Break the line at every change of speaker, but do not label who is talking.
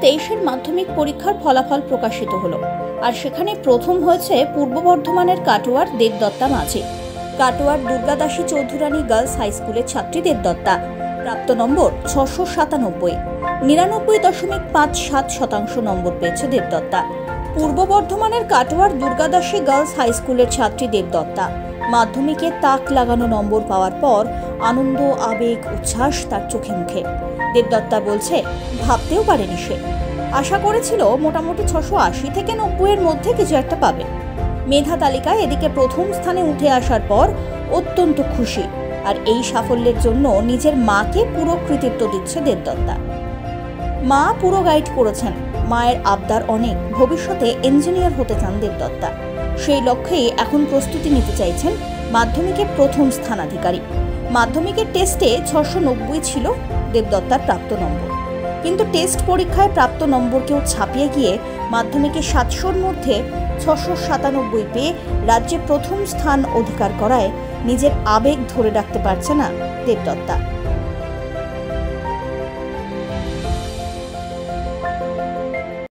2023-এর মাধ্যমিক পরীক্ষার ফলাফল প্রকাশিত হলো। আর সেখানে প্রথম হয়েছে পূর্ব বর্ধমানের কাটোয়ার দেবদত্তা মাঝি। কাটোয়ার দুর্গাদাসী চৌধুরানী গার্লস হাই স্কুলের ছাত্রী দেবদত্তা। প্রাপ্ত নম্বর 697, 99.57% নম্বর পেয়েছে দেবদত্তা। পূর্ব বর্ধমানের কাটোয়ার দুর্গাদাসী গার্লস হাই স্কুলের ছাত্রী দেবদত্তা মাধ্যমিকে তাক লাগানো নম্বর পাওয়ার পর আনন্দ, আবেগ, উচ্ছ্বাস তার চোখে মুখে। দেবদত্তা বলছে, ভাবতেও পারেনি সে। আশা করেছিল মোটামুটি 680 থেকে 90-এর মধ্যে কিছু একটা পাবে। মেধা তালিকায় এদিকে প্রথম স্থানে উঠে আসার পর অত্যন্ত খুশি। আর এই সাফল্যের জন্য নিজের মাকে পুরো কৃতিত্ব দিচ্ছে দেবদত্তা। মা পুরো গাইড করেছেন। মায়ের আবদার অনেক, ভবিষ্যতে ইঞ্জিনিয়ার হতে চান দেবদত্তা। সেই লক্ষ্যেই এখন প্রস্তুতি নিতে চাইছেন মাধ্যমিকে প্রথম স্থানাধিকারী। মাধ্যমিকের টেস্টে 690 ছিল দেবদত্তার প্রাপ্ত নম্বর, কিন্তু টেস্ট পরীক্ষায় প্রাপ্ত নম্বরকেও ছাপিয়ে গিয়ে মাধ্যমিকে 700-র মধ্যে 697 পেয়ে রাজ্যে প্রথম স্থান অধিকার করায় নিজের আবেগ ধরে রাখতে পারছে না দেবদত্তা।